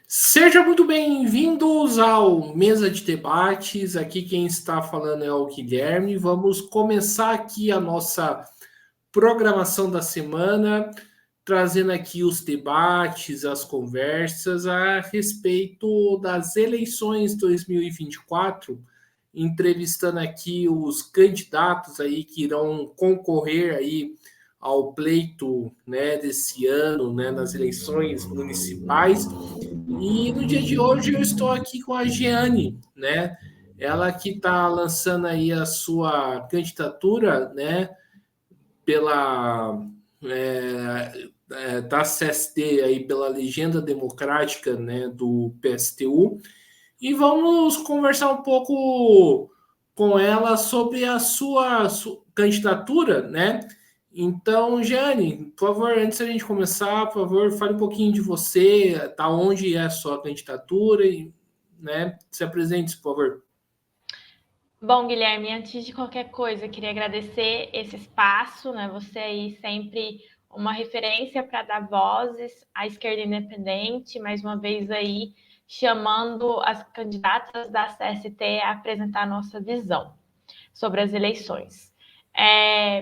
Sejam muito bem-vindos ao Mesa de Debates. Aqui quem está falando é o Guilherme. Vamos começar aqui a nossa programação da semana, trazendo aqui os debates, as conversas a respeito das eleições 2024, entrevistando aqui os candidatos aí que irão concorrer aí ao pleito, né, desse ano, né, nas eleições municipais. E no dia de hoje eu estou aqui com a Jeane, né? Ela que está lançando aí a sua candidatura, né? Pela da CST aí pela Legenda Democrática, né? Do PSTU. E vamos conversar um pouco com ela sobre a sua candidatura, né? Então, Jane, por favor, antes da gente começar, por favor, fale um pouquinho de você, tá onde é a sua candidatura e, né, se apresente, por favor. Bom, Guilherme, antes de qualquer coisa, queria agradecer esse espaço, né? Você aí sempre uma referência para dar vozes à esquerda independente, mais uma vez aí chamando as candidatas da CST a apresentar a nossa visão sobre as eleições.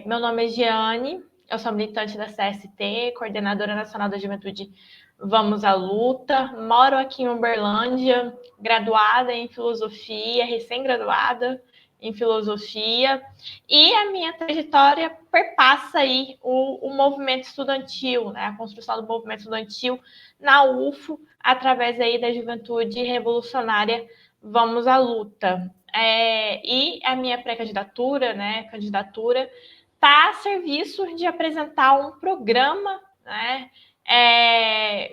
Meu nome é Giane, eu sou militante da CST, coordenadora nacional da Juventude Vamos à Luta, moro aqui em Uberlândia, graduada em filosofia, recém-graduada em filosofia, e a minha trajetória perpassa aí o movimento estudantil, né, a construção do movimento estudantil na UFO, através aí da Juventude Revolucionária Vamos à Luta. E a minha pré-candidatura, né, candidatura, está a serviço de apresentar um programa, né,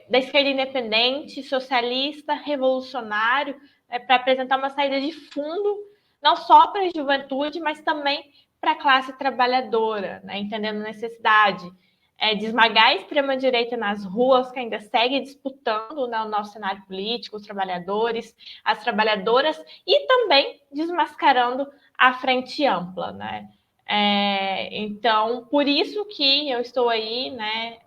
da esquerda independente, socialista, revolucionário, para apresentar uma saída de fundo, não só para a juventude, mas também para a classe trabalhadora, né, entendendo a necessidade de esmagar a extrema-direita nas ruas, que ainda segue disputando, né, o nosso cenário político, os trabalhadores, as trabalhadoras, e também desmascarando a frente ampla, né? Então, por isso que eu estou aí, né,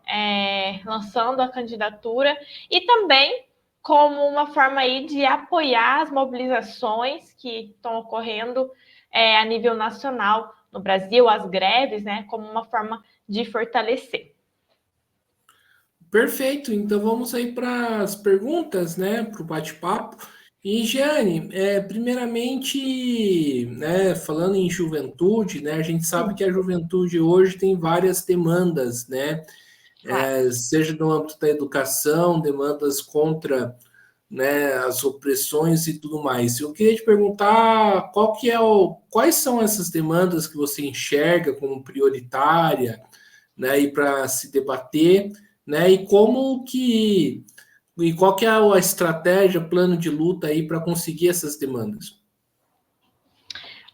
lançando a candidatura e também como uma forma aí de apoiar as mobilizações que estão ocorrendo a nível nacional no Brasil, as greves, né, como uma forma de fortalecer. Perfeito, então vamos aí para as perguntas, né, para o bate-papo. E, Jeane, primeiramente, né, falando em juventude, né, a gente sabe que a juventude hoje tem várias demandas, né, Claro. seja no âmbito da educação, demandas contra, né, as opressões e tudo mais. Eu queria te perguntar quais são essas demandas que você enxerga como prioritária, né, e para se debater, né, e qual que é a estratégia, plano de luta aí para conseguir essas demandas?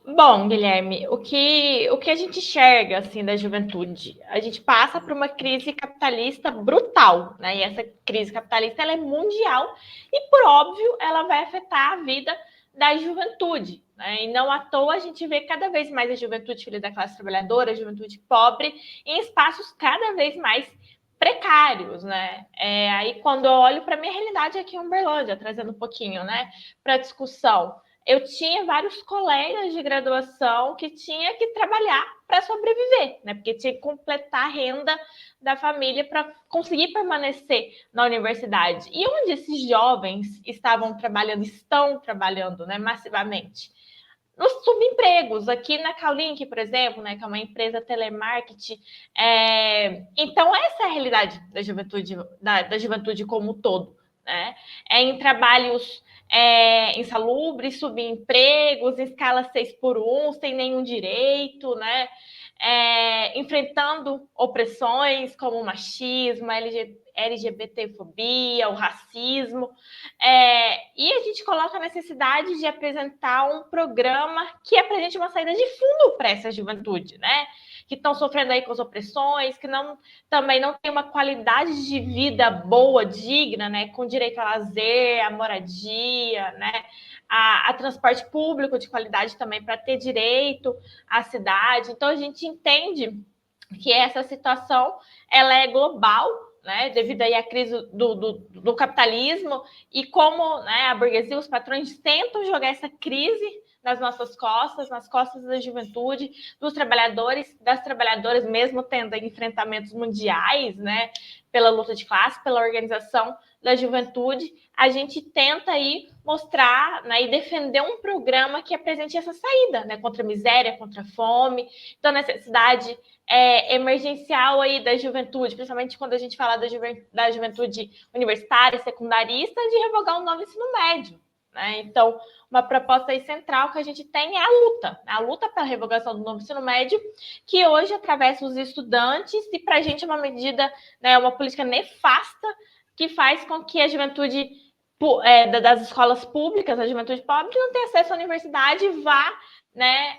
Bom, Guilherme, o que a gente enxerga assim da juventude? A gente passa por uma crise capitalista brutal, né? E essa crise capitalista ela é mundial e, por óbvio, ela vai afetar a vida da juventude, né? E não à toa a gente vê cada vez mais a juventude filha da classe trabalhadora, a juventude pobre, em espaços cada vez mais precários, né? Aí quando eu olho para a minha realidade aqui em Uberlândia, trazendo um pouquinho, né, para a discussão, eu tinha vários colegas de graduação que tinha que trabalhar para sobreviver, né? Porque tinha que completar a renda da família para conseguir permanecer na universidade. E onde esses jovens estão trabalhando, né, massivamente? Nos subempregos, aqui na Calink, por exemplo, né, que é uma empresa telemarketing. Então, essa é a realidade da juventude como um todo, né? Em trabalhos insalubres, subempregos, em escala 6 por 1, sem nenhum direito, né? Enfrentando opressões como o machismo, a LGBTfobia, o racismo. E a gente coloca a necessidade de apresentar um programa que apresente uma saída de fundo para essa juventude, né? Que estão sofrendo aí com as opressões, que também não tem uma qualidade de vida boa, digna, né? Com direito a lazer, a moradia, né? A transporte público de qualidade também para ter direito à cidade. Então a gente entende que essa situação ela é global, né, devido aí à crise do capitalismo e como, né, a burguesia, os patrões tentam jogar essa crise nas nossas costas, nas costas da juventude, dos trabalhadores, das trabalhadoras, mesmo tendo enfrentamentos mundiais, né, pela luta de classe, pela organização da juventude, a gente tenta aí mostrar, né, e defender um programa que apresente essa saída, né, contra a miséria, contra a fome, então a necessidade emergencial aí da juventude, principalmente quando a gente fala da juventude universitária, secundarista, de revogar um novo ensino médio, né? Então, uma proposta aí central que a gente tem é a luta pela revogação do novo ensino médio, que hoje atravessa os estudantes e para a gente é uma medida, né, uma política nefasta que faz com que a juventude das escolas públicas, a juventude pobre, não tenha acesso à universidade e vá, né,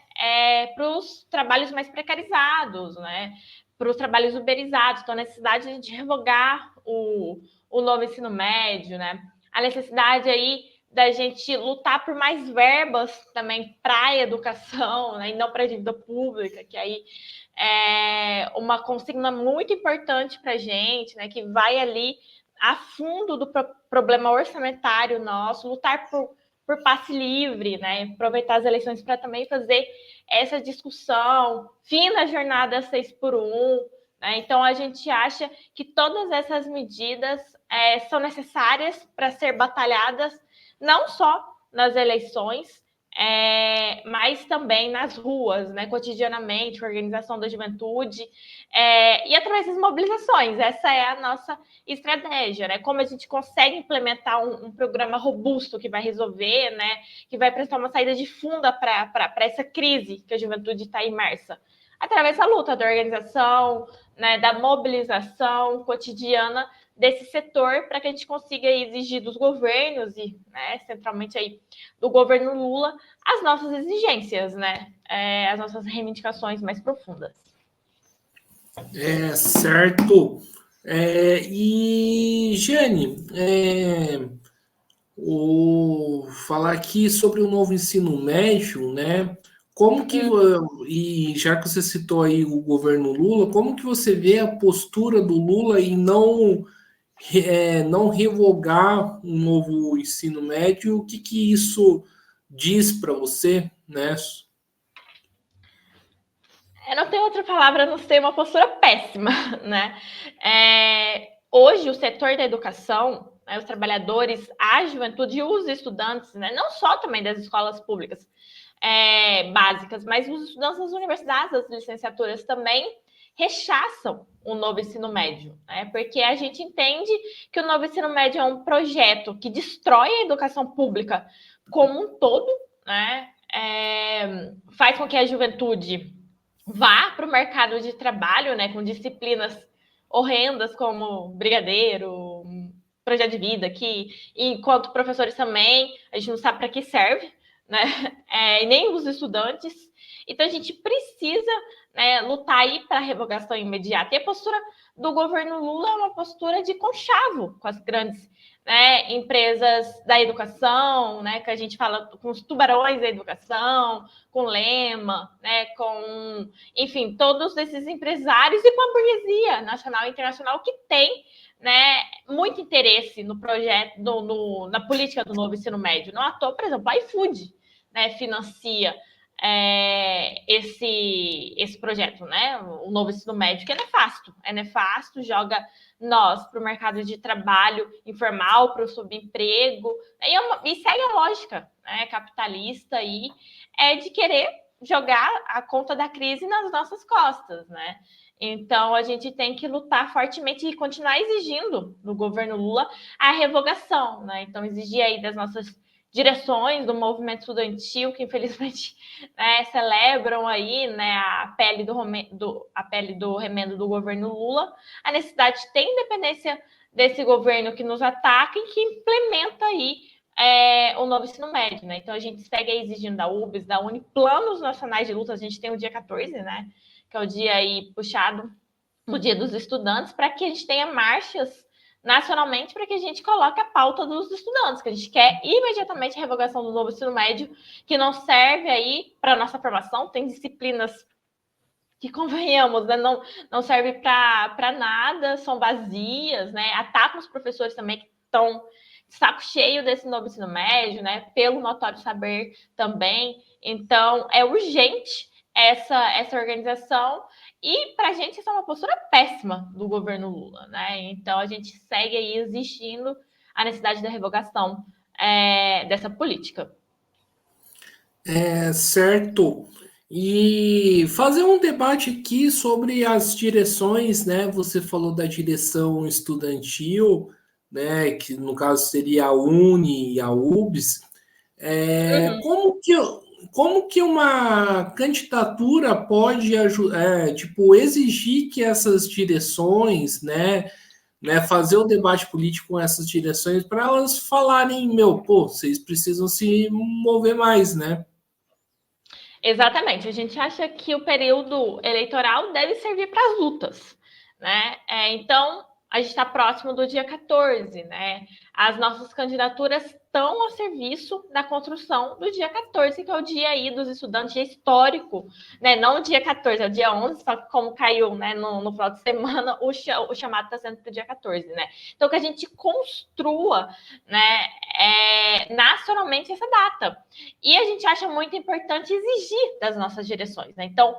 para os trabalhos mais precarizados, né, para os trabalhos uberizados. Então, a necessidade de revogar o novo ensino médio, né, a necessidade aí da gente lutar por mais verbas também para a educação, né, e não para a dívida pública, que aí é uma consigna muito importante para a gente, né, que vai ali a fundo do problema orçamentário nosso, lutar por passe livre, né, aproveitar as eleições para também fazer essa discussão, fim da jornada 6x1, né, então a gente acha que todas essas medidas são necessárias para ser batalhadas não só nas eleições, mas também nas ruas, né, cotidianamente, organização da juventude, e através das mobilizações. Essa é a nossa estratégia, né? Como a gente consegue implementar um programa robusto que vai resolver, né, que vai prestar uma saída de funda para essa crise que a juventude está imersa. Através da luta, da organização, né, da mobilização cotidiana desse setor para que a gente consiga exigir dos governos e, né, centralmente aí do governo Lula, as nossas exigências, né, as nossas reivindicações mais profundas. Certo. E, Jane, falar aqui sobre o novo ensino médio, né? Como que, e já que você citou aí o governo Lula, como que você vê a postura do Lula em não revogar um novo ensino médio? O que que isso diz para você, né? Eu não tenho outra palavra a não ser uma postura péssima, né? Hoje, o setor da educação, né, os trabalhadores, a juventude e os estudantes, né, não só também das escolas públicas básicas, mas os estudantes das universidades, das licenciaturas também rechaçam o novo ensino médio, né? Porque a gente entende que o novo ensino médio é um projeto que destrói a educação pública como um todo, né? Faz com que a juventude vá para o mercado de trabalho, né, com disciplinas horrendas como brigadeiro, projeto de vida, que enquanto professores também, a gente não sabe para que serve, né, e nem os estudantes. Então a gente precisa, né, lutar aí para a revogação imediata. E a postura do governo Lula é uma postura de conchavo com as grandes, né, empresas da educação, né, que a gente fala com os tubarões da educação, com Lema, né, com, enfim, todos esses empresários e com a burguesia nacional e internacional que tem, né, muito interesse no projeto, na política do novo ensino médio. Não à toa, por exemplo, a iFood, né, financia esse projeto, né, o novo ensino médio, que é nefasto, joga nós para o mercado de trabalho informal, para o subemprego, e segue a lógica, né, capitalista aí, de querer jogar a conta da crise nas nossas costas, né? Então, a gente tem que lutar fortemente e continuar exigindo do governo Lula a revogação, né? Então, exigir aí das nossas direções do movimento estudantil, que infelizmente, né, celebram aí, né, a pele do remendo do governo Lula, a necessidade de ter independência desse governo que nos ataca e que implementa aí o novo ensino médio, né? Então a gente segue exigindo da UBS, da Uni, planos nacionais de luta. A gente tem o dia 14, né? Que é o dia aí puxado, o dia dos estudantes, para que a gente tenha marchas nacionalmente, para que a gente coloque a pauta dos estudantes, que a gente quer imediatamente a revogação do novo ensino médio, que não serve aí para a nossa formação, tem disciplinas que convenhamos, né, não serve para nada, são vazias, né? Atacam os professores também que estão de saco cheio desse novo ensino médio, né? Pelo notório saber também. Então, é urgente essa organização. E para a gente isso é uma postura péssima do governo Lula, né? Então a gente segue aí exigindo a necessidade da revogação dessa política. Certo. E fazer um debate aqui sobre as direções, né? Você falou da direção estudantil, né? Que no caso seria a Uni e a UBS. Uhum. Como que uma candidatura pode tipo, exigir que essas direções, né, fazer o debate político com essas direções para elas falarem, pô, vocês precisam se mover mais, né? Exatamente. A gente acha que o período eleitoral deve servir para as lutas, né? Então, a gente está próximo do dia 14, né? As nossas candidaturas estão a serviço da construção do dia 14, que é o dia aí dos estudantes, dia histórico, né? Não o dia 14, é o dia 11, só que como caiu, né, no final de semana, o chamado está sendo para o dia 14, né? Então, que a gente construa, né, nacionalmente essa data. E a gente acha muito importante exigir das nossas direções, né? Então,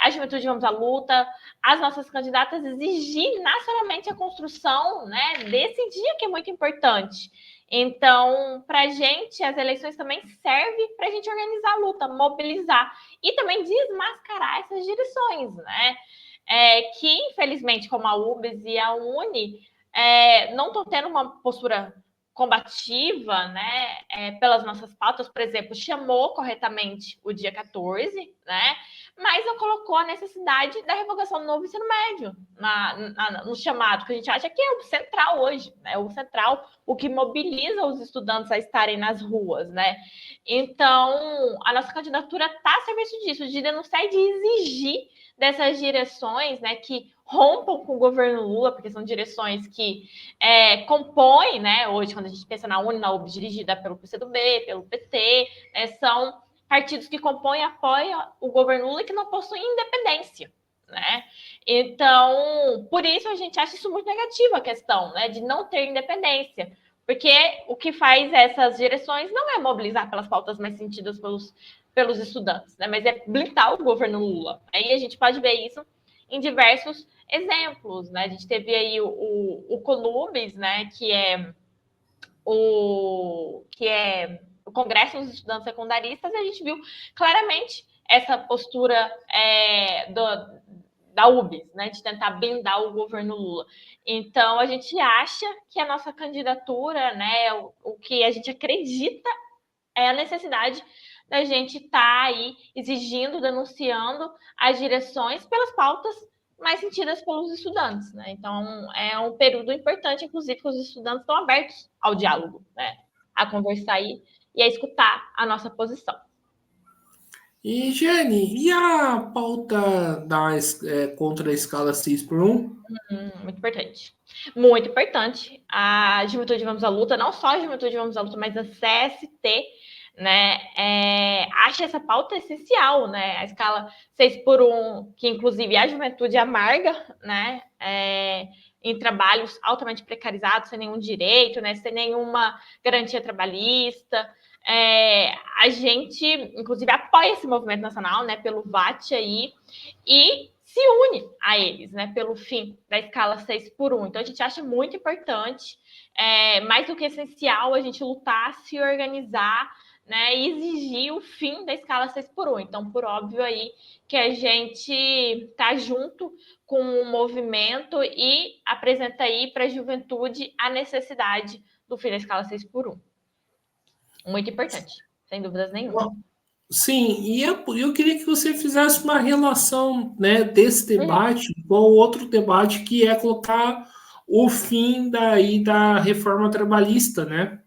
a Juventude Vamos à Luta, as nossas candidatas exigir nacionalmente a construção, né, desse dia que é muito importante. Então, para a gente, as eleições também servem para a gente organizar a luta, mobilizar e também desmascarar essas direções, né? Que, infelizmente, como a UBS e a UNE, não estão tendo uma postura combativa, né, pelas nossas pautas, por exemplo, chamou corretamente o dia 14, né, mas não colocou a necessidade da revogação do novo ensino médio no chamado, que a gente acha que é o central hoje, né, o central, o que mobiliza os estudantes a estarem nas ruas, né. Então, a nossa candidatura está a serviço disso, de denunciar e de exigir dessas direções, né, que rompam com o governo Lula, porque são direções que compõem, né, hoje, quando a gente pensa na UNE, na UB, dirigida pelo PCdoB, pelo PT, são partidos que compõem e apoiam o governo Lula e que não possuem independência, né? Então, por isso a gente acha isso muito negativo, a questão, né, de não ter independência, porque o que faz essas direções não é mobilizar pelas pautas mais sentidas pelos estudantes, né, mas é blindar o governo Lula. Aí a gente pode ver isso em diversos exemplos, né? A gente teve aí o Colubes, né? Que é o Congresso dos Estudantes Secundaristas, e a gente viu claramente essa postura da UBS, né? De tentar blindar o governo Lula. Então, a gente acha que a nossa candidatura, né? O que a gente acredita é a necessidade da gente estar aí exigindo, denunciando as direções pelas pautas mais sentidas pelos estudantes, né? Então, é um período importante, inclusive, que os estudantes estão abertos ao diálogo, né? A conversar aí e a escutar a nossa posição. E, Jane, e a pauta contra a escala 6x1? Muito importante. Muito importante. A Juventude Vamos à Luta, não só a Juventude Vamos à Luta, mas a CST, né, acha essa pauta essencial, né? A escala 6x1, que inclusive a juventude amarga, né? Em trabalhos altamente precarizados, sem nenhum direito, né? Sem nenhuma garantia trabalhista. A gente, inclusive, apoia esse movimento nacional, né? Pelo VAT aí, e se une a eles, né, pelo fim da escala 6x1. Então, a gente acha muito importante, mais do que essencial, a gente lutar, se organizar, né, e exigir o fim da escala 6x1. Então, por óbvio aí que a gente está junto com o movimento e apresenta aí para a juventude a necessidade do fim da escala 6x1. Muito importante, sem dúvidas nenhuma. Sim, e eu queria que você fizesse uma relação, né, desse Uhum. debate com o outro debate que é colocar o fim da reforma trabalhista, né?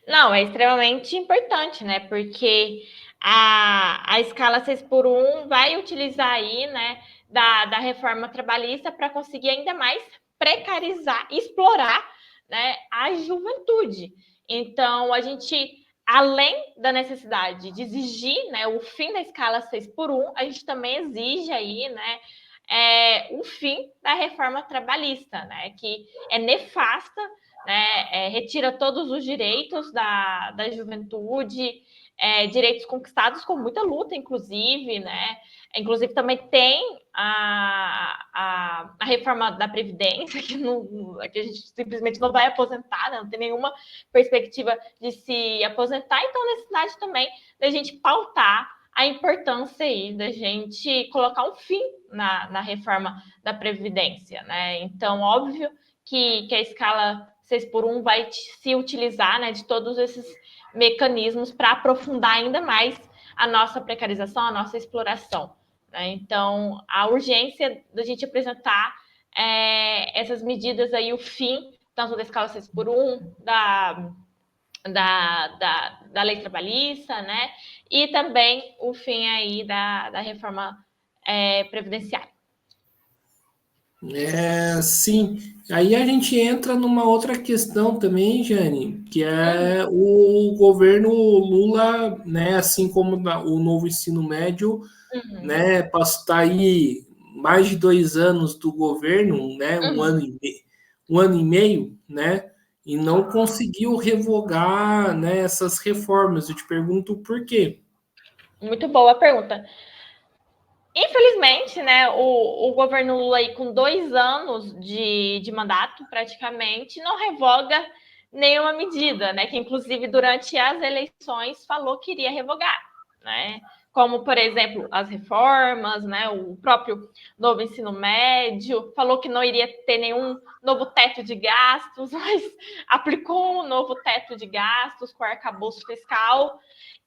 Não, é extremamente importante, né? Porque a escala 6x1 vai utilizar aí, né, da reforma trabalhista para conseguir ainda mais precarizar, explorar, né, a juventude. Então, a gente além da necessidade de exigir, né, o fim da escala 6x1, a gente também exige aí, né, o fim da reforma trabalhista, né, que é nefasta, né, retira todos os direitos da juventude, direitos conquistados com muita luta, inclusive, né? Inclusive, também tem a reforma da Previdência, que a gente simplesmente não vai aposentar, né? Não tem nenhuma perspectiva de se aposentar. Então, a necessidade também da gente pautar a importância aí da gente colocar um fim na reforma da Previdência, né? Então, óbvio que a escala 6x1 vai se utilizar, né, de todos esses mecanismos para aprofundar ainda mais a nossa precarização, a nossa exploração. Né? Então, a urgência da gente apresentar essas medidas aí, o fim, tanto da escala 6x1, da lei trabalhista, né? E também o fim aí da reforma previdenciária. Sim. Aí a gente entra numa outra questão também, Jane, que é o governo Lula, né, assim como o novo ensino médio, né, está aí mais de 2 anos do governo, né, um ano e meio, né, e não conseguiu revogar, né, essas reformas. Eu te pergunto por quê? Muito boa pergunta. Infelizmente, né, o governo Lula aí com 2 anos de mandato, praticamente, não revoga nenhuma medida, né? Que inclusive durante as eleições falou que iria revogar, né? Como, por exemplo, as reformas, né? O próprio novo ensino médio, falou que não iria ter nenhum novo teto de gastos, mas aplicou um novo teto de gastos com o arcabouço fiscal.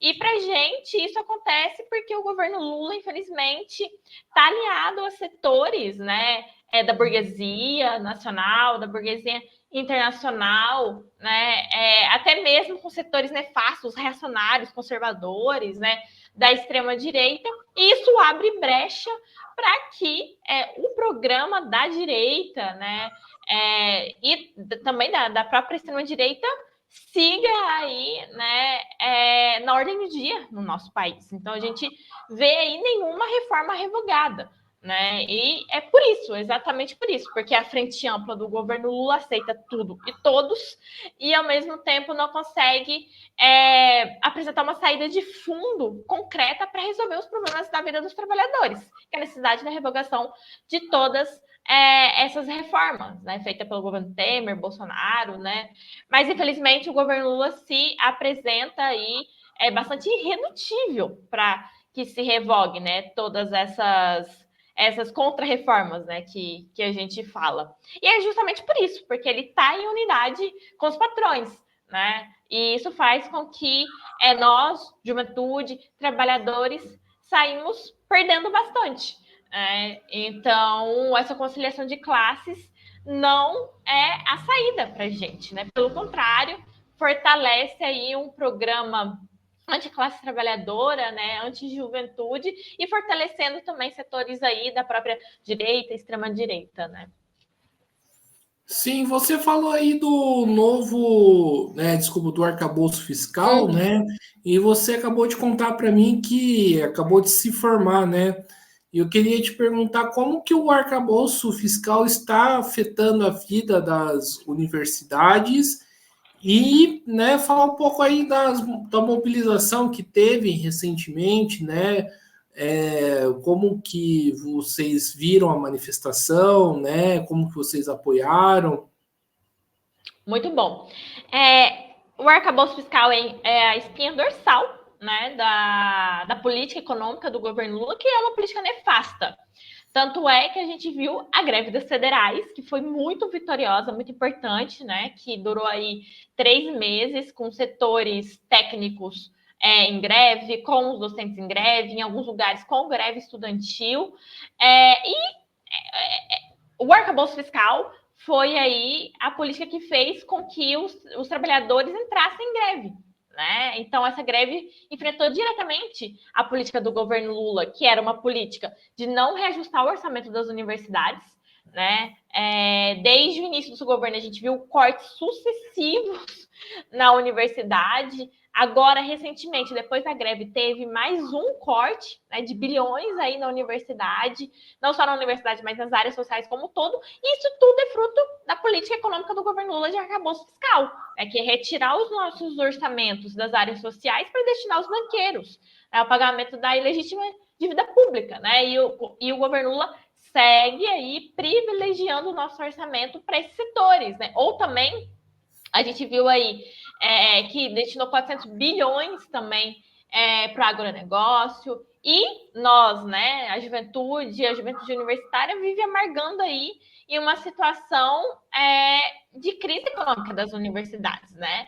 E para gente isso acontece porque o governo Lula, infelizmente, está alinhado a setores, né, da burguesia nacional, da burguesia internacional, né, até mesmo com setores nefastos, reacionários, conservadores, né, da extrema direita. E isso abre brecha para que o programa da direita, né, e também da própria extrema direita siga aí, né, na ordem do dia no nosso país. Então a gente vê aí nenhuma reforma revogada, né? E é por isso, exatamente por isso, porque a frente ampla do governo Lula aceita tudo e todos e ao mesmo tempo não consegue apresentar uma saída de fundo concreta para resolver os problemas da vida dos trabalhadores, que é a necessidade da revogação de todas essas reformas, né, feita pelo governo Temer, Bolsonaro, né, mas infelizmente o governo Lula se apresenta aí bastante irredutível para que se revogue, né, todas essas contra-reformas, né, que a gente fala. E é justamente por isso, porque ele está em unidade com os patrões, né, e isso faz com que nós, juventude, trabalhadores, saímos perdendo bastante. Então, essa conciliação de classes não é a saída para a gente, né? Pelo contrário, fortalece aí um programa anti-classe trabalhadora, né, anti-juventude e fortalecendo também setores aí da própria direita, extrema-direita, né? Sim, você falou aí do novo, né, desculpa, do arcabouço fiscal, né? E você acabou de contar para mim que acabou de se formar, né? E eu queria te perguntar como que o arcabouço fiscal está afetando a vida das universidades e, né, falar um pouco aí da mobilização que teve recentemente, né? Como que vocês viram a manifestação, né? Como que vocês apoiaram? Muito bom. O arcabouço fiscal é a espinha dorsal, né, da política econômica do governo Lula, que é uma política nefasta. Tanto é que a gente viu a greve das federais, que foi muito vitoriosa, muito importante, né? Que durou aí 3 meses, com setores técnicos em greve, com os docentes em greve, em alguns lugares com greve estudantil. O arcabouço fiscal foi aí a política que fez com que os trabalhadores entrassem em greve. Né? Então, essa greve enfrentou diretamente a política do governo Lula, que era uma política de não reajustar o orçamento das universidades, né? Desde o início do seu governo, a gente viu cortes sucessivos na universidade. Agora, recentemente, depois da greve, teve mais um corte, né, de bilhões aí na universidade, não só na universidade, mas nas áreas sociais como um todo. E isso tudo é fruto da política econômica do governo Lula de arcabouço fiscal, né, que é retirar os nossos orçamentos das áreas sociais para destinar aos banqueiros, né, ao pagamento da ilegítima dívida pública. Né, e o governo Lula segue aí privilegiando o nosso orçamento para esses setores. Né? Ou também, a gente viu aí que destinou 400 bilhões também para o agronegócio, e nós, né, a juventude universitária vive amargando aí em uma situação de crise econômica das universidades, né,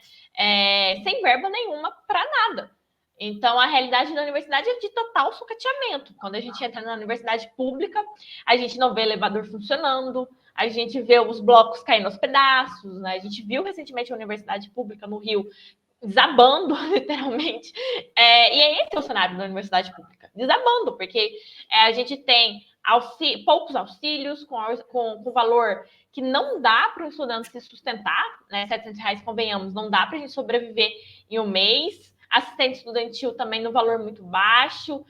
sem verba nenhuma para nada. Então, a realidade da universidade é de total sucateamento. Quando a gente entra na universidade pública, a gente não vê elevador funcionando, a gente vê os blocos caindo aos pedaços, né? A gente viu recentemente a universidade pública no Rio desabando, literalmente. E é esse o cenário da universidade pública, desabando, porque a gente tem poucos auxílios com valor que não dá para o estudante se sustentar, né? R$ 700, convenhamos, não dá para a gente sobreviver em um mês. Assistente estudantil também no valor muito baixo,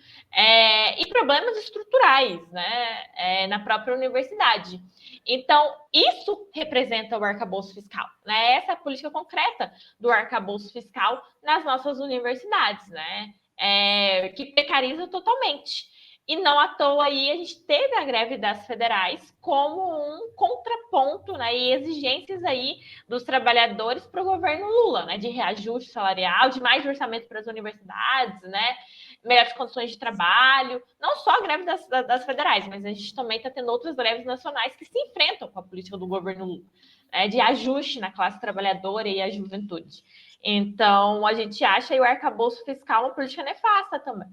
e problemas estruturais, né, na própria universidade. Então, isso representa o arcabouço fiscal, né? Essa é a política concreta do arcabouço fiscal nas nossas universidades, né? Que precariza totalmente. E não à toa aí a gente teve a greve das federais como um contraponto, né, e exigências aí dos trabalhadores para o governo Lula, né, de reajuste salarial, de mais orçamento para as universidades, né, melhores condições de trabalho, não só a greve das federais, mas a gente também está tendo outras greves nacionais que se enfrentam com a política do governo Lula, né, de ajuste na classe trabalhadora e a juventude. Então, a gente acha aí o arcabouço fiscal uma política nefasta também.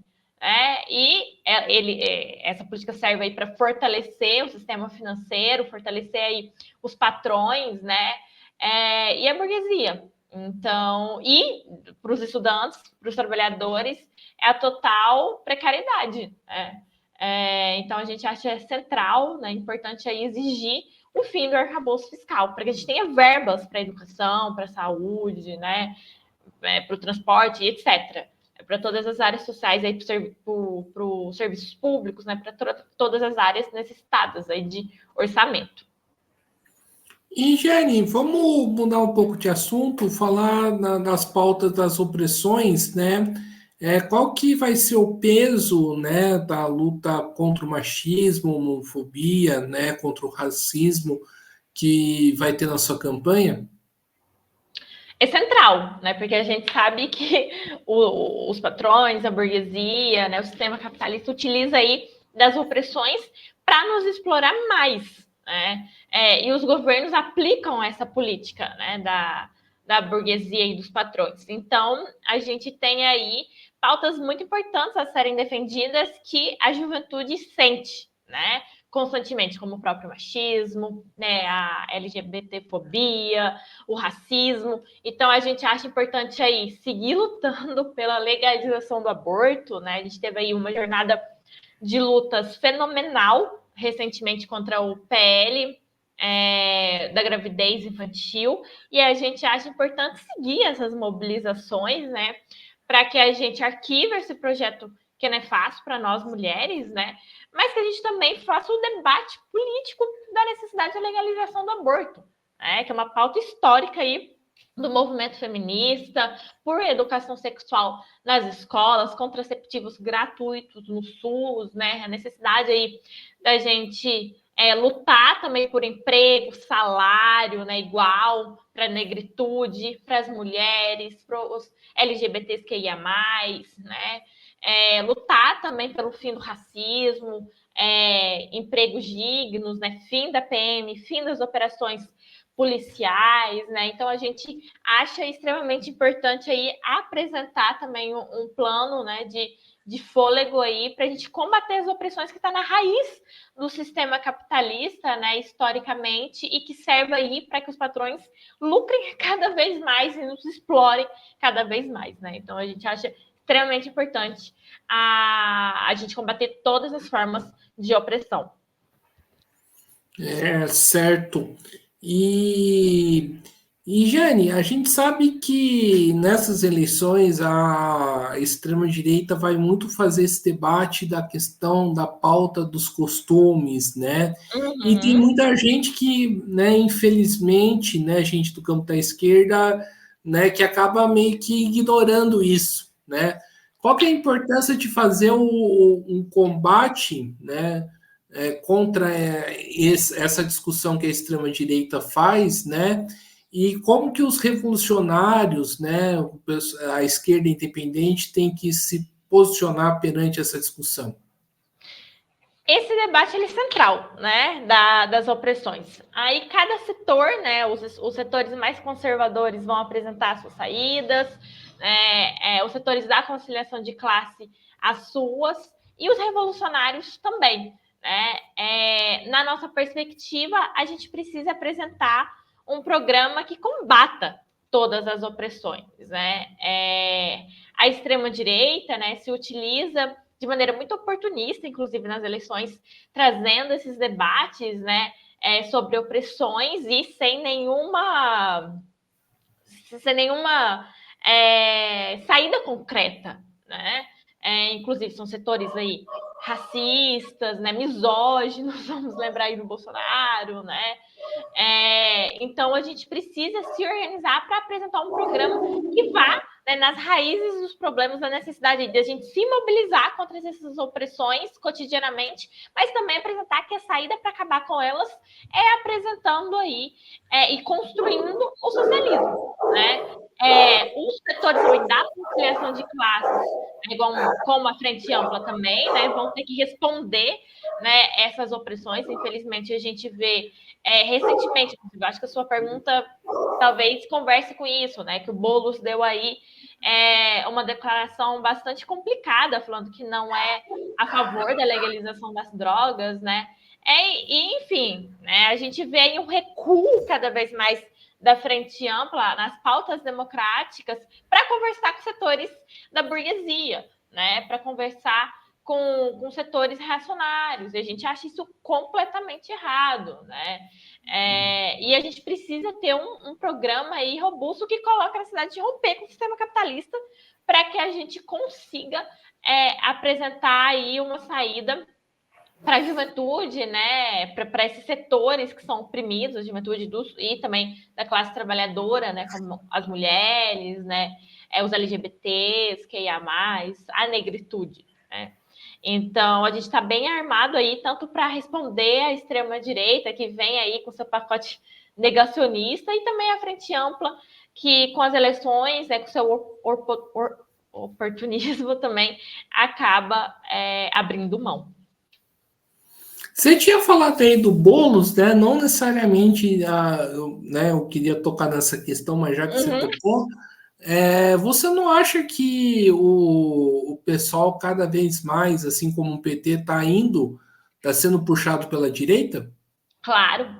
Essa política serve aí para fortalecer o sistema financeiro, fortalecer aí os patrões, né? E a burguesia. Então, e para os estudantes, para os trabalhadores, é a total precariedade. Né? Então, a gente acha central, né, importante aí exigir o fim do arcabouço fiscal, para que a gente tenha verbas para a educação, para a saúde, né, para o transporte, etc. Para todas as áreas sociais, para os serviços públicos, né, para todas as áreas necessitadas aí de orçamento. E, Jenny, vamos mudar um pouco de assunto, falar nas pautas das opressões, né? Qual que vai ser o peso, né, da luta contra o machismo, homofobia, né, contra o racismo que vai ter na sua campanha? É central, né? Porque a gente sabe que os patrões, a burguesia, né, o sistema capitalista utiliza aí das opressões para nos explorar mais, né? E os governos aplicam essa política, né, da burguesia e dos patrões. Então, a gente tem aí pautas muito importantes a serem defendidas que a juventude sente, né? Constantemente, como o próprio machismo, né, a LGBTfobia, o racismo. Então, a gente acha importante aí seguir lutando pela legalização do aborto, né? A gente teve aí uma jornada de lutas fenomenal recentemente contra o PL da gravidez infantil, e a gente acha importante seguir essas mobilizações, né? Para que a gente arquive esse projeto que não é fácil para nós mulheres, né? Mas que a gente também faça o debate político da necessidade da legalização do aborto, né? Que é uma pauta histórica aí do movimento feminista, por educação sexual nas escolas, contraceptivos gratuitos no SUS, né? A necessidade aí da gente lutar também por emprego, salário, né, igual para a negritude, para as mulheres, para os LGBTs que ia mais, né? Lutar também pelo fim do racismo, empregos dignos, né? Fim da PM, fim das operações policiais, né? Então a gente acha extremamente importante aí apresentar também um plano, né, de fôlego aí para a gente combater as opressões que está na raiz do sistema capitalista, né, historicamente, e que serve aí para que os patrões lucrem cada vez mais e nos explorem cada vez mais, né? Então a gente acha extremamente importante a gente combater todas as formas de opressão. Certo. E, Jane, a gente sabe que nessas eleições a extrema-direita vai muito fazer esse debate da questão da pauta dos costumes, né? E tem Uhum. muita gente que, né, infelizmente, né, gente do campo da esquerda, né, que acaba meio que ignorando isso, né? Qual que é a importância de fazer um combate, né, contra essa discussão que a extrema-direita faz, né? E como que os revolucionários, né, a esquerda independente tem que se posicionar perante essa discussão? Esse debate ele é central, né, das opressões. Aí cada setor, né, os setores mais conservadores vão apresentar suas saídas, os setores da conciliação de classe as suas, e os revolucionários também. Né? Na nossa perspectiva, a gente precisa apresentar um programa que combata todas as opressões. Né? A extrema-direita, né, se utiliza de maneira muito oportunista, inclusive nas eleições, trazendo esses debates, né, sobre opressões e sem nenhuma saída concreta, né? Inclusive são setores aí racistas, né, misóginos, vamos lembrar aí do Bolsonaro, né? Então, a gente precisa se organizar para apresentar um programa que vá, né, nas raízes dos problemas, da necessidade de a gente se mobilizar contra essas opressões cotidianamente, mas também apresentar que a saída para acabar com elas é apresentando aí e construindo o socialismo. Né? Os setores também da conciliação de classes, né, como a Frente Ampla também, né, vão ter que responder, né, essas opressões. Infelizmente, a gente vê recentemente, eu acho que a sua pergunta talvez converse com isso, né? Que o Boulos deu aí uma declaração bastante complicada, falando que não é a favor da legalização das drogas, né? Enfim, né, a gente vê aí um recuo cada vez mais da Frente Ampla nas pautas democráticas para conversar com setores da burguesia, né? Para conversar com setores reacionários. E a gente acha isso completamente errado, né? E a gente precisa ter um programa aí robusto que coloque a necessidade de romper com o sistema capitalista para que a gente consiga apresentar aí uma saída para a juventude, né, para esses setores que são oprimidos, a juventude e também da classe trabalhadora, né, como as mulheres, né, os LGBTs, QIA+, a negritude, né. Então, a gente está bem armado aí, tanto para responder à extrema-direita, que vem aí com seu pacote negacionista, e também a Frente Ampla, que com as eleições, né, com seu oportunismo também, acaba abrindo mão. Você tinha falado aí do Boulos, né? Não necessariamente eu queria tocar nessa questão, mas já que você Uhum. tocou, você não acha que o pessoal cada vez mais, assim como o PT, está sendo puxado pela direita? Claro,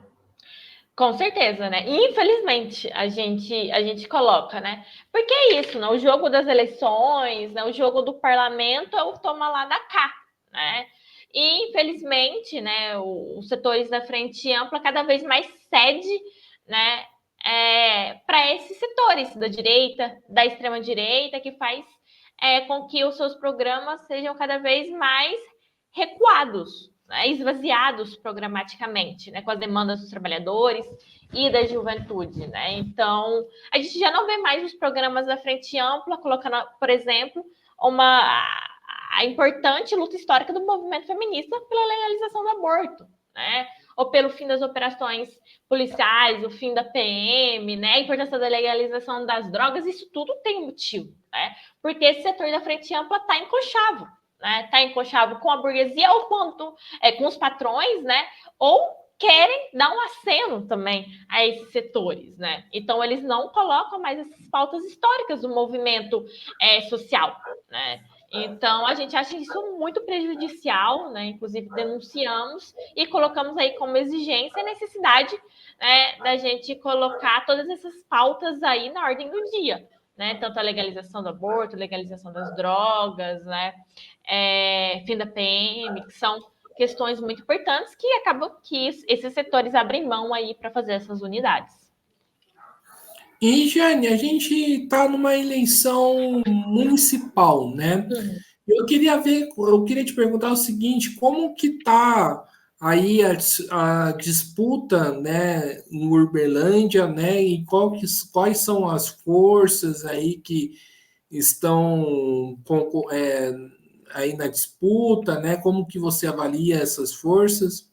com certeza, né? Infelizmente, a gente coloca, né? Porque é isso, né? O jogo das eleições, né? O jogo do parlamento é o toma lá da cá, né? E, infelizmente, né, os setores da frente ampla cada vez mais cede, né, para esses setores da direita, da extrema-direita, que faz com que os seus programas sejam cada vez mais recuados, né, esvaziados programaticamente, né, com as demandas dos trabalhadores e da juventude. Né? Então, a gente já não vê mais os programas da frente ampla, colocando, por exemplo, a importante luta histórica do movimento feminista pela legalização do aborto, né? Ou pelo fim das operações policiais, o fim da PM, né? A importância da legalização das drogas, isso tudo tem um motivo, né? Porque esse setor da frente ampla está encoxado, né? Está encoxado com a burguesia ou com os patrões, né? Ou querem dar um aceno também a esses setores, né? Então eles não colocam mais essas pautas históricas do movimento social, né? Então, a gente acha isso muito prejudicial, né? Inclusive, denunciamos e colocamos aí como exigência a necessidade, né, da gente colocar todas essas pautas aí na ordem do dia, né? Tanto a legalização do aborto, legalização das drogas, né? Fim da PM, que são questões muito importantes que acabam que esses setores abrem mão aí para fazer essas unidades. E, Jane, a gente está numa eleição municipal, né? Eu queria te perguntar o seguinte, como que está aí a disputa, né, em Uberlândia, né, e quais são as forças aí que estão aí na disputa, né? Como que você avalia essas forças?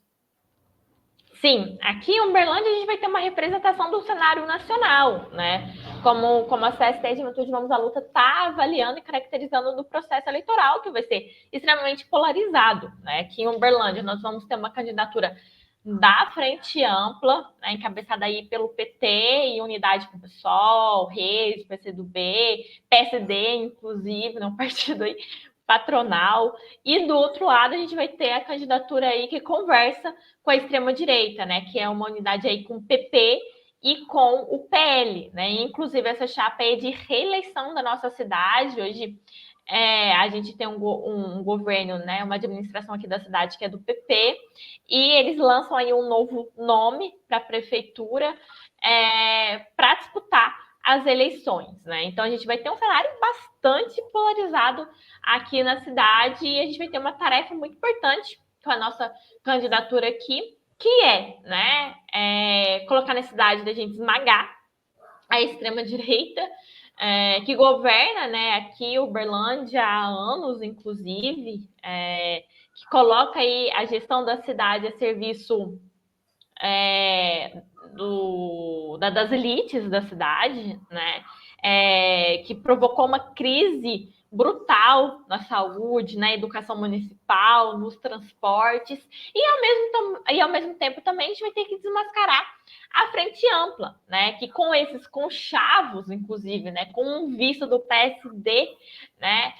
Sim, aqui em Uberlândia a gente vai ter uma representação do cenário nacional, né? Como a CST Juventude Vamos à Luta está avaliando e caracterizando no processo eleitoral, que vai ser extremamente polarizado, né? Aqui em Uberlândia nós vamos ter uma candidatura da Frente Ampla, né, encabeçada aí pelo PT e Unidade com o PSOL, Reis, PCdoB, PSD, inclusive, né, um partido aí patronal, e do outro lado a gente vai ter a candidatura aí que conversa com a extrema-direita, né, que é uma unidade aí com o PP e com o PL, né, inclusive essa chapa é de reeleição da nossa cidade. Hoje a gente tem um governo, né, uma administração aqui da cidade que é do PP, e eles lançam aí um novo nome para a prefeitura para disputar as eleições, né? Então a gente vai ter um cenário bastante polarizado aqui na cidade e a gente vai ter uma tarefa muito importante com a nossa candidatura aqui, que colocar a necessidade da gente esmagar a extrema-direita, que governa, né, aqui Uberlândia há anos, inclusive, que coloca aí a gestão da cidade a serviço das elites da cidade, né, que provocou uma crise brutal na saúde, na educação municipal, nos transportes, e ao mesmo tempo também a gente vai ter que desmascarar a Frente Ampla, né, que com esses conchavos, inclusive, né, com um visto do PSD, né,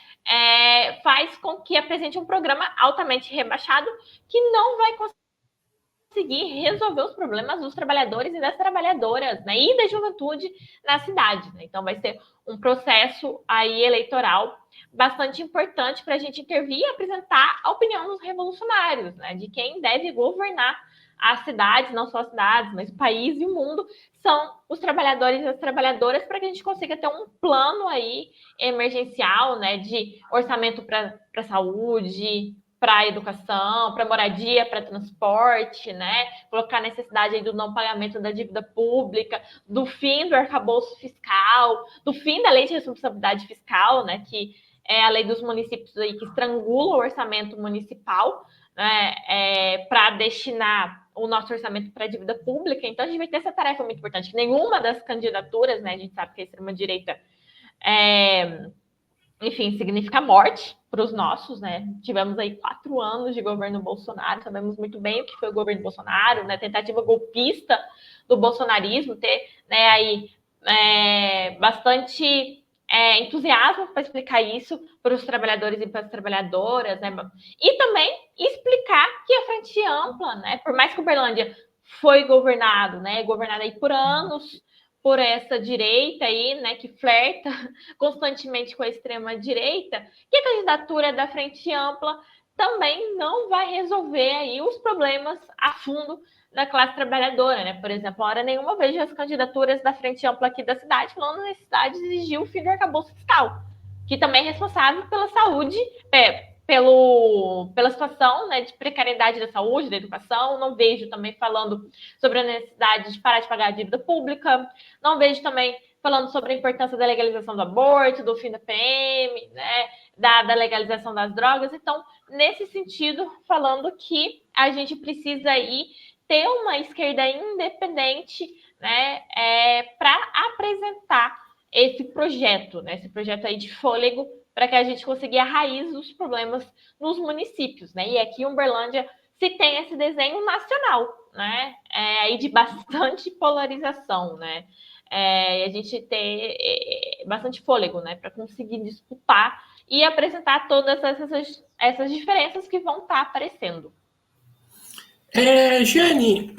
faz com que apresente um programa altamente rebaixado que não vai conseguir resolver os problemas dos trabalhadores e das trabalhadoras, né, e da juventude na cidade, né? Então vai ser um processo aí eleitoral bastante importante para a gente intervir e apresentar a opinião dos revolucionários, né, de quem deve governar as cidades, não só as cidades, mas o país e o mundo, são os trabalhadores e as trabalhadoras, para que a gente consiga ter um plano aí emergencial, né, de orçamento para saúde, para educação, para moradia, para transporte, né? Colocar a necessidade aí do não pagamento da dívida pública, do fim do arcabouço fiscal, do fim da lei de responsabilidade fiscal, né? Que é a lei dos municípios aí que estrangula o orçamento municipal, né? Para destinar o nosso orçamento para a dívida pública. Então a gente vai ter essa tarefa muito importante. Nenhuma das candidaturas, né? A gente sabe que a extrema-direita enfim, significa morte para os nossos, né? Tivemos aí 4 anos de governo Bolsonaro, sabemos muito bem o que foi o governo Bolsonaro, né? Tentativa golpista do bolsonarismo, ter, né, aí bastante entusiasmo para explicar isso para os trabalhadores e para as trabalhadoras, né? E também explicar que a Frente Ampla, né? Por mais que Uberlândia foi governada aí por anos por essa direita aí, né, que flerta constantemente com a extrema-direita, que a candidatura da Frente Ampla também não vai resolver aí os problemas a fundo da classe trabalhadora, né? Por exemplo, hora nenhuma vejo as candidaturas da Frente Ampla aqui da cidade falando na necessidade de exigir o fim do arcabouço fiscal, que também é responsável pela saúde, pela situação, né, de precariedade da saúde, da educação. Não vejo também falando sobre a necessidade de parar de pagar a dívida pública. Não vejo também falando sobre a importância da legalização do aborto, do fim da PM, né, da legalização das drogas. Então, nesse sentido, falando que a gente precisa aí ter uma esquerda independente, né, para apresentar esse projeto, né, esse projeto aí de fôlego, para que a gente consiga a raiz dos problemas nos municípios, né? E aqui em Uberlândia se tem esse desenho nacional, né? Aí de bastante polarização, né? E a gente tem bastante fôlego, né? Para conseguir disputar e apresentar todas essas diferenças que vão estar aparecendo. Jane,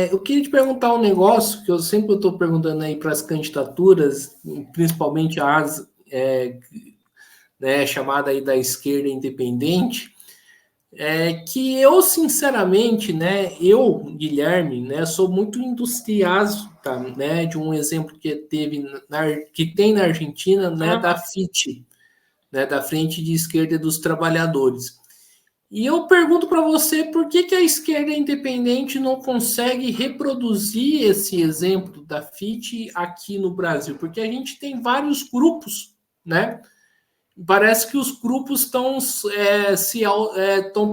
eu queria te perguntar um negócio que eu sempre estou perguntando aí para as candidaturas, principalmente as né, chamada aí da esquerda independente. que eu, sinceramente, né, eu, Guilherme, né, sou muito entusiasta, né, de um exemplo que que tem na Argentina, né, da Aham. FIT, né, da Frente de Esquerda dos Trabalhadores. E eu pergunto para você por que a esquerda independente não consegue reproduzir esse exemplo da FIT aqui no Brasil? Porque a gente tem vários grupos, né? Parece que os grupos estão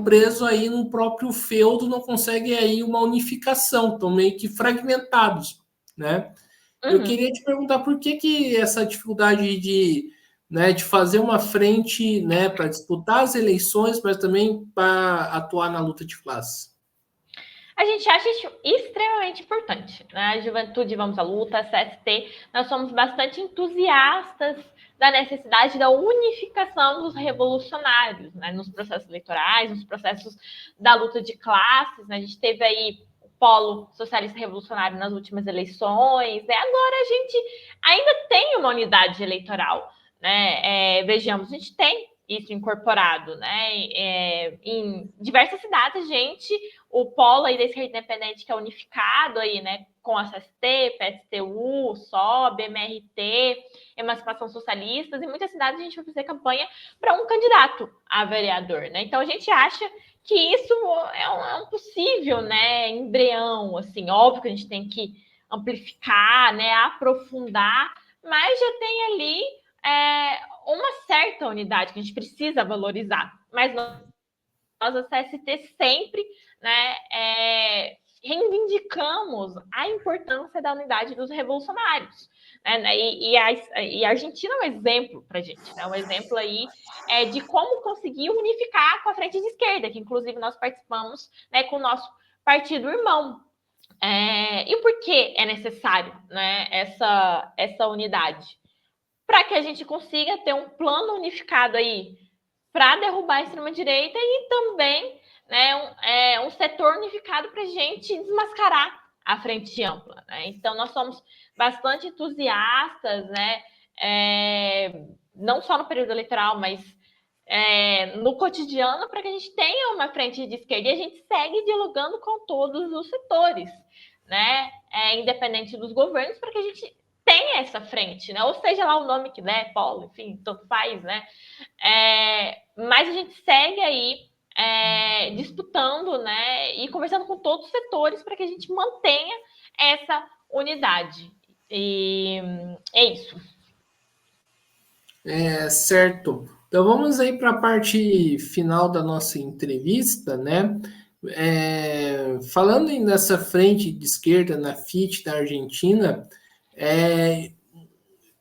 presos aí no próprio feudo, não conseguem aí uma unificação, estão meio que fragmentados, né? Eu Uhum. queria te perguntar por que essa dificuldade de fazer uma frente, né, para disputar as eleições, mas também para atuar na luta de classe. A gente acha isso extremamente importante, né? A Juventude Vamos à Luta, a CST, nós somos bastante entusiastas da necessidade da unificação dos revolucionários, né? Nos processos eleitorais, nos processos da luta de classes, né? A gente teve aí o polo socialista revolucionário nas últimas eleições, né? Agora a gente ainda tem uma unidade eleitoral, né? Vejamos, a gente tem isso incorporado, né? Em diversas cidades, a gente, o polo aí da esquerda independente que é unificado aí, né, com a CST, PSTU, SOB, MRT, Emancipação Socialistas, em muitas cidades a gente vai fazer campanha para um candidato a vereador, né? Então a gente acha que isso é um possível, né, embrião, assim, óbvio que a gente tem que amplificar, né, aprofundar, mas já tem ali uma certa unidade que a gente precisa valorizar. Mas nós, a CST, sempre, né, reivindicamos a importância da unidade dos revolucionários. Né? E a Argentina é um exemplo para a gente, né? Um exemplo aí de como conseguir unificar com a frente de esquerda, que inclusive nós participamos, né, com o nosso partido irmão. E por que é necessário, né, essa unidade? Para que a gente consiga ter um plano unificado aí para derrubar a extrema-direita e também, né, um setor unificado para a gente desmascarar a frente ampla. Né? Então, nós somos bastante entusiastas, né, não só no período eleitoral, mas no cotidiano, para que a gente tenha uma frente de esquerda e a gente segue dialogando com todos os setores, né, independente dos governos, para que a gente tenha essa frente, né, ou seja lá o nome que der, polo, enfim, tanto faz, né, mas a gente segue aí disputando, né, e conversando com todos os setores para que a gente mantenha essa unidade. E é isso. Certo. Então vamos aí para a parte final da nossa entrevista, né? Falando nessa frente de esquerda na FIT da Argentina, é,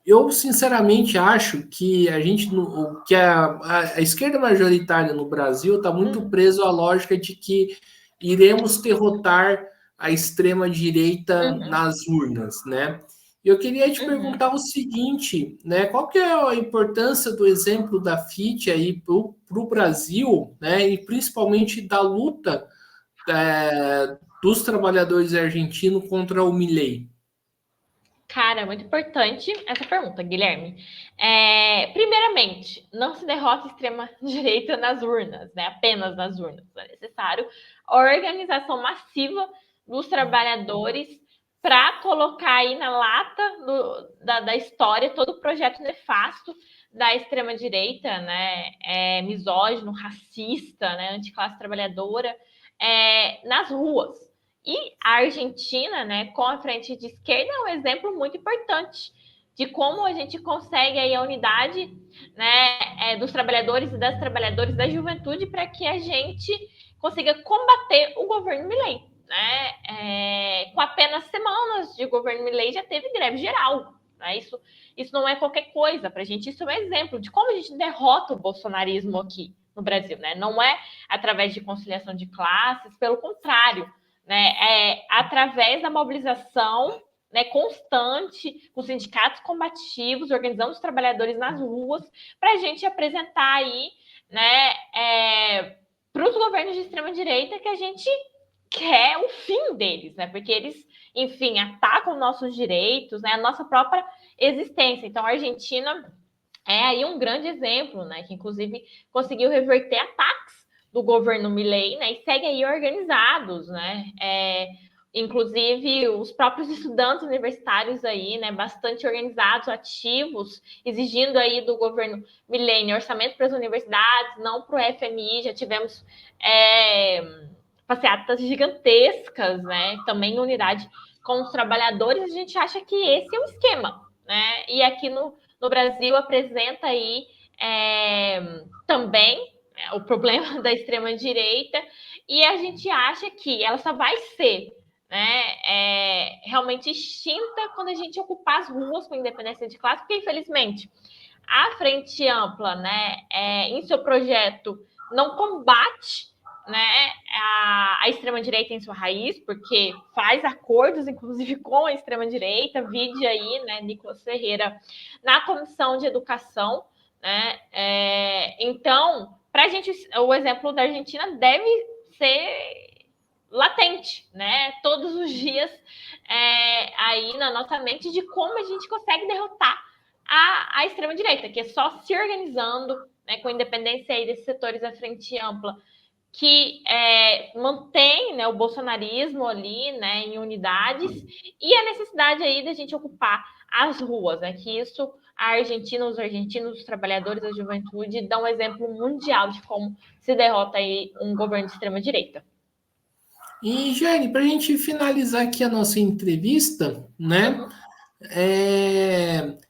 eu sinceramente acho que a esquerda majoritária no Brasil está muito preso à lógica de que iremos derrotar a extrema direita Uhum, nas urnas, né? Eu queria te uhum. perguntar o seguinte, né? Qual que é a importância do exemplo da FIT aí para o Brasil, né? E principalmente da luta dos trabalhadores argentinos contra o Milei? Cara, muito importante essa pergunta, Guilherme. Primeiramente, não se derrota a extrema-direita nas urnas, né? Apenas nas urnas. É necessário a organização massiva dos trabalhadores para colocar aí na lata da história todo o projeto nefasto da extrema-direita, né? Misógino, racista, né? Anticlasse trabalhadora, nas ruas. E a Argentina, né, com a frente de esquerda, é um exemplo muito importante de como a gente consegue aí a unidade, né, dos trabalhadores e das trabalhadoras da juventude para que a gente consiga combater o governo Milei. Né? Com apenas semanas de governo Milei já teve greve geral. Né? Isso não é qualquer coisa para a gente, isso é um exemplo de como a gente derrota o bolsonarismo aqui no Brasil. Né? Não é através de conciliação de classes, pelo contrário, né, através da mobilização, né, constante, com sindicatos combativos, organizando os trabalhadores nas ruas, para a gente apresentar aí, né, para os governos de extrema-direita que a gente quer o fim deles, né, porque eles, enfim, atacam nossos direitos, né, a nossa própria existência. Então, a Argentina é aí um grande exemplo, né, que inclusive conseguiu reverter ataques do governo Milei, né, e seguem aí organizados, né, inclusive os próprios estudantes universitários aí, né, bastante organizados, ativos, exigindo aí do governo Milei orçamento para as universidades, não para o FMI, já tivemos passeatas gigantescas, né, também em unidade com os trabalhadores, a gente acha que esse é o esquema, né, e aqui no Brasil apresenta aí também o problema da extrema-direita, e a gente acha que ela só vai ser, né, realmente extinta quando a gente ocupar as ruas com independência de classe, porque, infelizmente, a Frente Ampla, né, em seu projeto, não combate, né, a extrema-direita em sua raiz, porque faz acordos, inclusive, com a extrema-direita, vide aí, né, Nicolas Ferreira, na Comissão de Educação, né, então, para a gente, o exemplo da Argentina deve ser latente, né, todos os dias aí na nossa mente de como a gente consegue derrotar a extrema-direita, que é só se organizando, né, com independência aí desses setores da Frente Ampla, que mantém, né, o bolsonarismo ali, né, em unidades, e a necessidade aí da gente ocupar as ruas, né, que isso a Argentina, os argentinos, os trabalhadores, a juventude dão um exemplo mundial de como se derrota aí um governo de extrema-direita. E, Jane, para a gente finalizar aqui a nossa entrevista, né?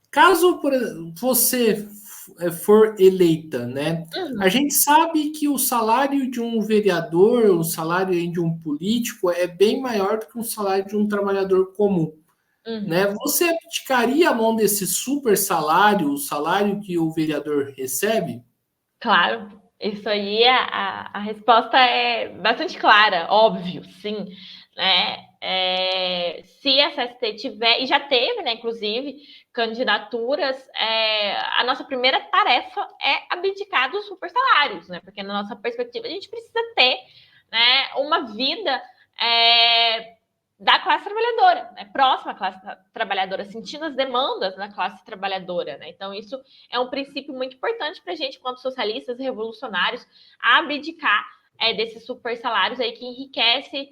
Caso você for eleita, né? A gente sabe que o salário de um vereador, o salário de um político é bem maior do que o salário de um trabalhador comum, né? Você abdicaria a mão desse super salário, o salário que o vereador recebe? Claro, isso aí a resposta é bastante clara, óbvio, sim, né? Se a CST tiver, e já teve, né, inclusive, candidaturas, a nossa primeira tarefa é abdicar dos super salários, né? Porque na nossa perspectiva a gente precisa ter, né, uma vida da classe trabalhadora, né, próxima à classe trabalhadora, sentindo as demandas da classe trabalhadora, né? Então, isso é um princípio muito importante para a gente, enquanto socialistas e revolucionários, abdicar desses super salários aí que enriquece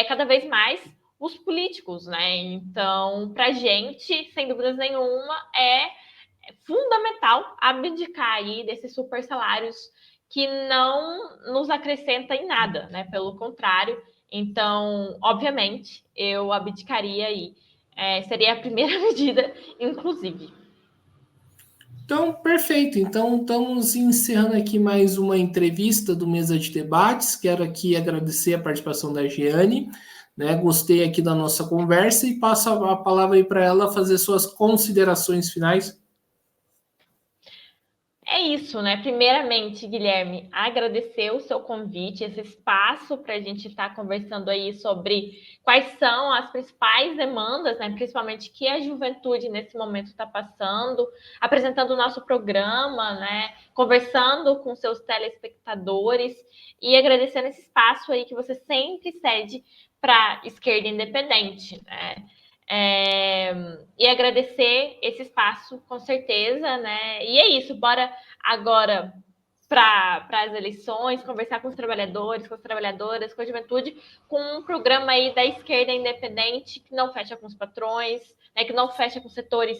cada vez mais os políticos, né? Então, para a gente, sem dúvidas nenhuma, é fundamental abdicar aí desses super salários que não nos acrescenta em nada, né? Pelo contrário. Então, obviamente, eu abdicaria aí. Seria a primeira medida, inclusive. Então, perfeito. Então, estamos encerrando aqui mais uma entrevista do Mesa de Debates. Quero aqui agradecer a participação da Giane, né? Gostei aqui da nossa conversa e passo a palavra aí para ela fazer suas considerações finais. É isso, né? Primeiramente, Guilherme, agradecer o seu convite, esse espaço para a gente estar conversando aí sobre quais são as principais demandas, né? Principalmente que a juventude nesse momento está passando, apresentando o nosso programa, né? Conversando com seus telespectadores e agradecendo esse espaço aí que você sempre cede para a esquerda independente, né? E agradecer esse espaço, com certeza, né? E é isso, bora agora para as eleições, conversar com os trabalhadores, com as trabalhadoras, com a juventude, com um programa aí da esquerda independente que não fecha com os patrões, né, que não fecha com setores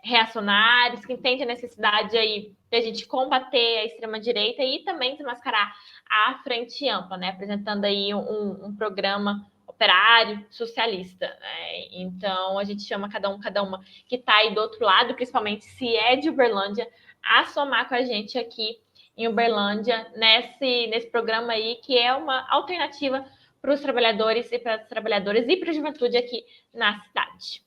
reacionários, que entende a necessidade aí de a gente combater a extrema-direita e também desmascarar a Frente Ampla, né, apresentando aí um programa operário, socialista, né? Então a gente chama cada uma que está aí do outro lado, principalmente se é de Uberlândia, a somar com a gente aqui em Uberlândia, nesse programa aí, que é uma alternativa para os trabalhadores e para as trabalhadoras e para a juventude aqui na cidade.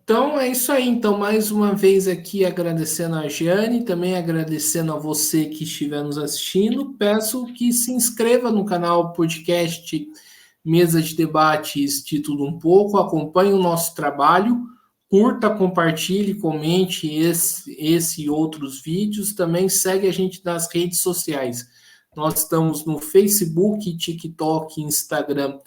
Então é isso aí. Então, mais uma vez aqui agradecendo a Giane, também agradecendo a você que estiver nos assistindo. Peço que se inscreva no canal podcast Mesa de Debates de Tudo Um Pouco, acompanhe o nosso trabalho, curta, compartilhe, comente esse e outros vídeos. Também segue a gente nas redes sociais. Nós estamos no Facebook, TikTok, Instagram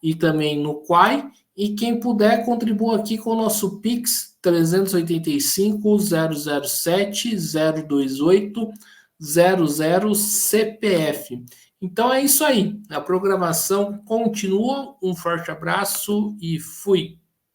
e também no Quai. E quem puder, contribua aqui com o nosso Pix 385 007 028 00 CPF. Então é isso aí. A programação continua. Um forte abraço e fui.